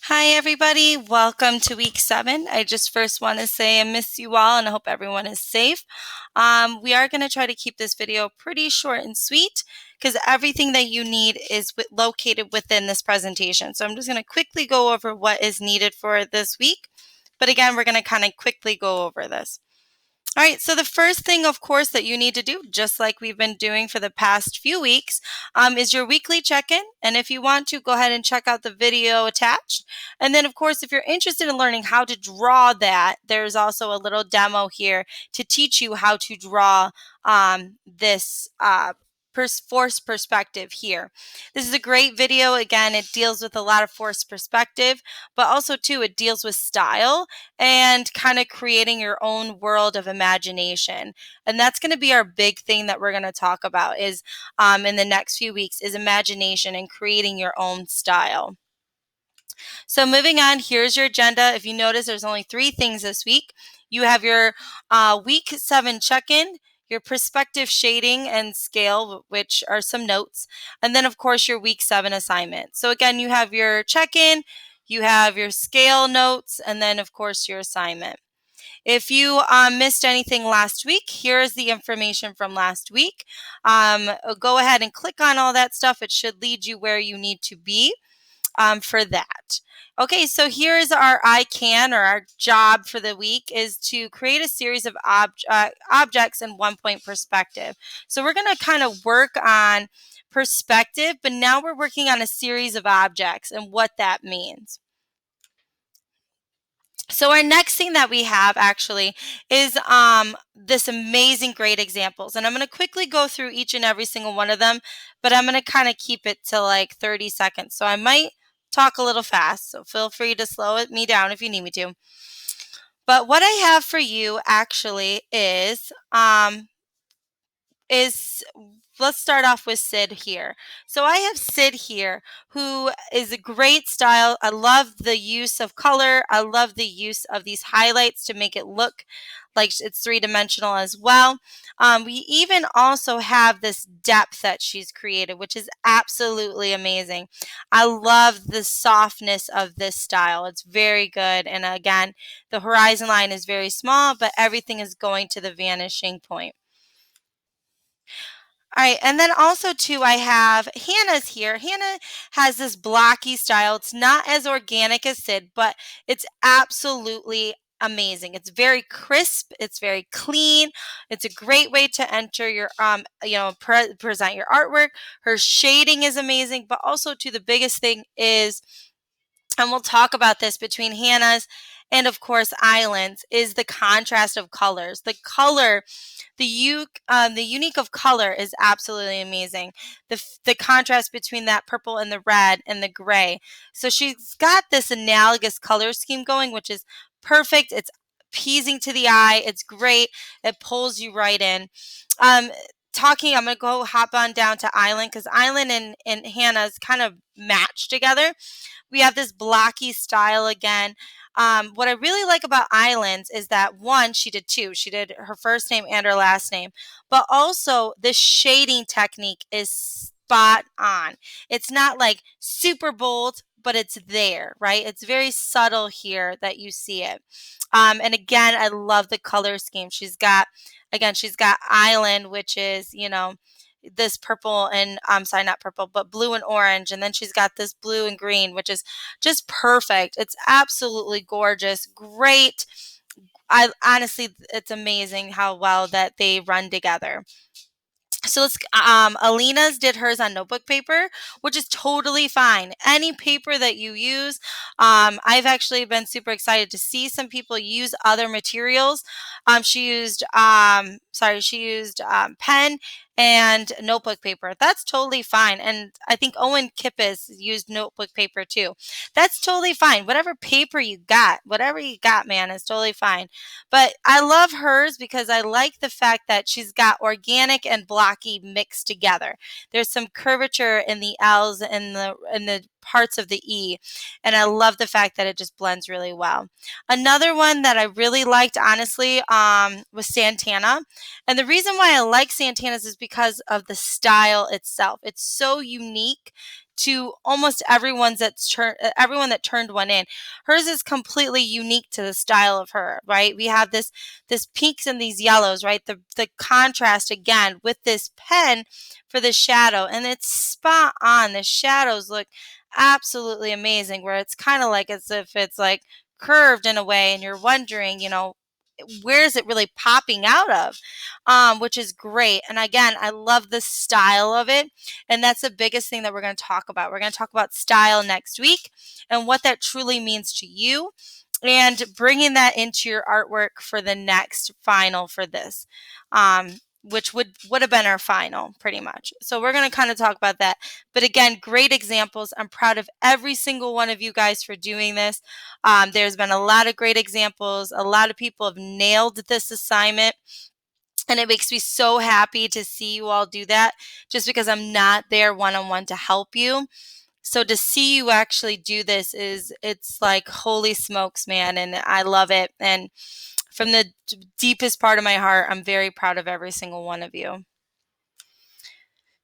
Hi, everybody. Welcome to week 7. I just first want to say I miss you all and I hope everyone is safe. We are going to try to keep this video pretty short and sweet because everything that you need is located within this presentation. So I'm just going to quickly go over what is needed for this week. But again, we're going to kind of quickly go over this. All right, so the first thing, of course, that you need to do, just like we've been doing for the past few weeks, is your weekly check-in. And if you want to, go ahead and check out the video attached. And then, of course, if you're interested in learning how to draw that, there's also a little demo here to teach you how to draw this force perspective here. This is a great video. Again, it deals with a lot of force perspective, but also, too, it deals with style and kind of creating your own world of imagination. And that's going to be our big thing that we're going to talk about is in the next few weeks is imagination and creating your own style. So moving on, here's your agenda. If you notice, there's only 3 things this week. You have your week 7 check-in, your perspective shading and scale, which are some notes, and then of course your week 7 assignment. So again, you have your check-in, you have your scale notes, and then of course your assignment. If you missed anything last week, here is the information from last week. Go ahead and click on all that stuff. It should lead you where you need to be for that. Okay, so here is our I can, or our job for the week, is to create a series of objects in 1-point perspective. So we're going to kind of work on perspective, but now we're working on a series of objects and what that means. So our next thing that we have actually is this amazing great examples. And I'm going to quickly go through each and every single one of them, but I'm going to kind of keep it to like 30 seconds. So I might talk a little fast, so feel free to slow me down if you need me to. But what I have for you actually is let's start off with Sid here. So I have Sid here, who is a great style. I love the use of color. I love the use of these highlights to make it look like it's 3-dimensional as well. We even also have this depth that she's created, which is absolutely amazing. I love the softness of this style. It's very good. And again, the horizon line is very small, but everything is going to the vanishing point. All right, and then also too, I have Hannah's here. Hannah has this blocky style. It's not as organic as Sid, but it's absolutely amazing. It's very crisp. It's very clean. It's a great way to enter your, present your artwork. Her shading is amazing, but also too, the biggest thing is, and we'll talk about this between Hannah's and of course Islands, is the contrast of colors. The color, the unique of color is absolutely amazing. The contrast between that purple and the red and the gray. So she's got this analogous color scheme going, which is perfect. It's pleasing to the eye. It's great. It pulls you right in. I'm going to go hop on down to Island because Island and Hannah's kind of match together. We have this blocky style again. What I really like about Islands is that one, she did 2. She did her first name and her last name, but also the shading technique is spot on. It's not like super bold, but it's there, right? It's very subtle here that you see it. And again, I love the color scheme. She's got Island, which is, this purple and I'm sorry, not purple, but blue and orange. And then she's got this blue and green, which is just perfect. It's absolutely gorgeous. Great. I honestly, it's amazing how well that they run together. So let's Alina's did hers on notebook paper, which is totally fine. Any paper that you use. I've actually been super excited to see some people use other materials. She used pen and notebook paper. That's totally fine. And I think Owen Kippis used notebook paper too. That's totally fine. Whatever you got, man, is totally fine. But I love hers because I like the fact that she's got organic and blocky mixed together. There's some curvature in the L's and the parts of the E, and I love the fact that it just blends really well. Another one that I really liked, honestly, was Santana. And the reason why I like Santana's is because of the style itself. It's so unique to almost everyone that turned one in. Hers is completely unique to the style of her, right? We have this pinks and these yellows, right? The contrast again with this pen for the shadow, and it's spot on. The shadows look absolutely amazing, where it's kind of like as if it's like curved in a way, and you're wondering, where is it really popping out of, which is great. And again, I love the style of it, and that's the biggest thing that we're going to talk about. We're going to talk about style next week and what that truly means to you, and bringing that into your artwork for the next final for this, which would have been our final pretty much. So we're going to kind of talk about that. But again, great examples. I'm proud of every single one of you guys for doing this. There's been a lot of great examples. A lot of people have nailed this assignment. And it makes me so happy to see you all do that, just because I'm not there one-on-one to help you. So to see you actually do this it's like, holy smokes, man. And I love it. And from the deepest part of my heart, I'm very proud of every single one of you.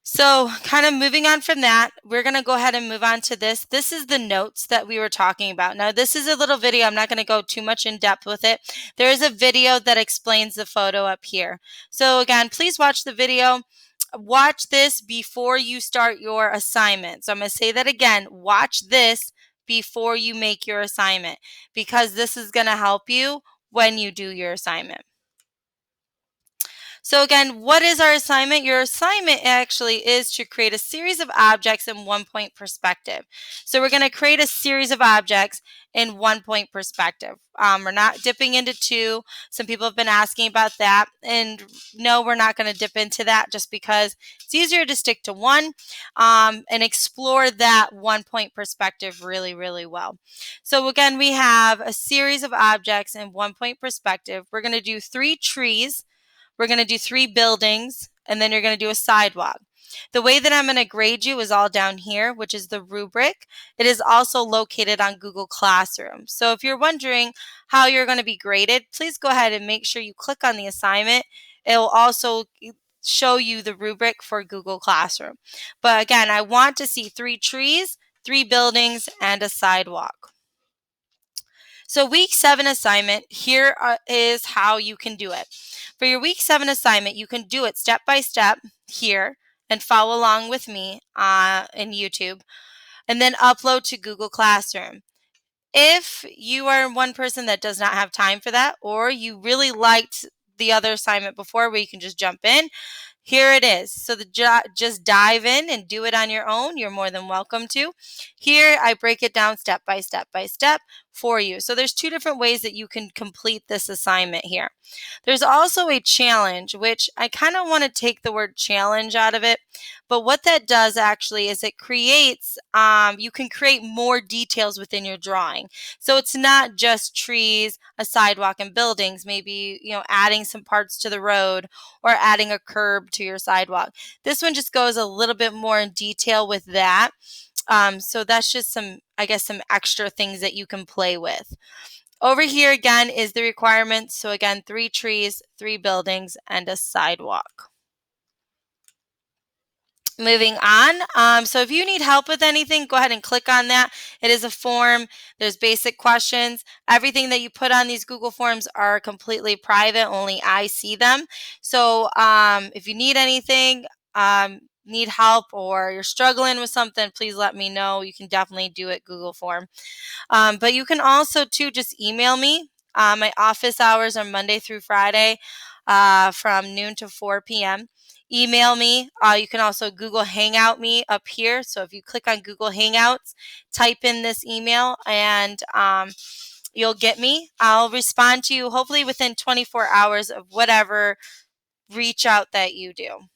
So kind of moving on from that, we're going to go ahead and move on to this. This is the notes that we were talking about. Now, this is a little video. I'm not going to go too much in depth with it. There is a video that explains the photo up here. So again, please watch the video. Watch this before you start your assignment. So I'm going to say that again. Watch this before you make your assignment, because this is going to help you when you do your assignment. So again, what is our assignment? Your assignment actually is to create a series of objects in 1-point perspective. So we're going to create a series of objects in 1-point perspective. We're not dipping into 2. Some people have been asking about that. And no, we're not going to dip into that, just because it's easier to stick to 1 and explore that 1-point perspective really, really well. So again, we have a series of objects in 1-point perspective. We're going to do 3 trees. We're going to do 3 buildings, and then you're going to do a sidewalk. The way that I'm going to grade you is all down here, which is the rubric. It is also located on Google Classroom. So if you're wondering how you're going to be graded, please go ahead and make sure you click on the assignment. It will also show you the rubric for Google Classroom. But again, I want to see 3 trees, 3 buildings, and a sidewalk. So week 7 assignment, here is how you can do it. For your week 7 assignment, you can do it step by step here and follow along with me in YouTube, and then upload to Google Classroom. If you are one person that does not have time for that, or you really liked the other assignment before where you can just jump in, here it is. So just dive in and do it on your own. You're more than welcome to. Here I break it down step by step by step for you. So there's 2 different ways that you can complete this assignment here. There's also a challenge, which I kind of want to take the word challenge out of it. But what that does actually is it creates, you can create more details within your drawing. So it's not just trees, a sidewalk, and buildings, maybe, adding some parts to the road or adding a curb to your sidewalk. This one just goes a little bit more in detail with that. So that's just some extra things that you can play with. Over here again is the requirements. So again, 3 trees, 3 buildings, and a sidewalk. Moving on. So if you need help with anything, go ahead and click on that. It is a form. There's basic questions. Everything that you put on these Google Forms are completely private. Only I see them. So if you need anything, need help, or you're struggling with something, please let me know. You can definitely do it Google Form. But you can also too just email me. My office hours are Monday through Friday from noon to 4 p.m. Email me. You can also Google Hangout me up here. So if you click on Google Hangouts, type in this email, and you'll get me. I'll respond to you hopefully within 24 hours of whatever reach out that you do.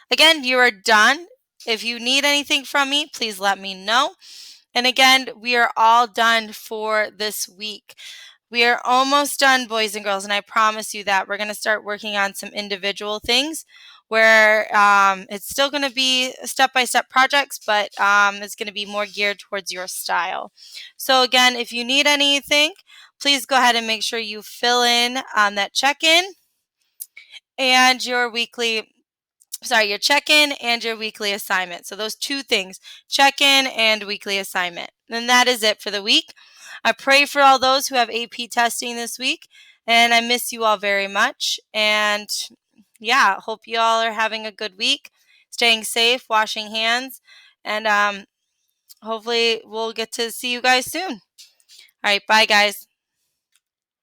Again, you are done. If you need anything from me, please let me know. And again, we are all done for this week. We are almost done, boys and girls, and I promise you that we're going to start working on some individual things where it's still going to be step-by-step projects, but it's going to be more geared towards your style. So again, if you need anything, please go ahead and make sure you fill in that check-in and your weekly sorry, your check-in and your weekly assignment. So those two things, check-in and weekly assignment. And that is it for the week. I pray for all those who have AP testing this week, and I miss you all very much. And yeah, hope you all are having a good week, staying safe, washing hands, and hopefully we'll get to see you guys soon. All right, bye guys.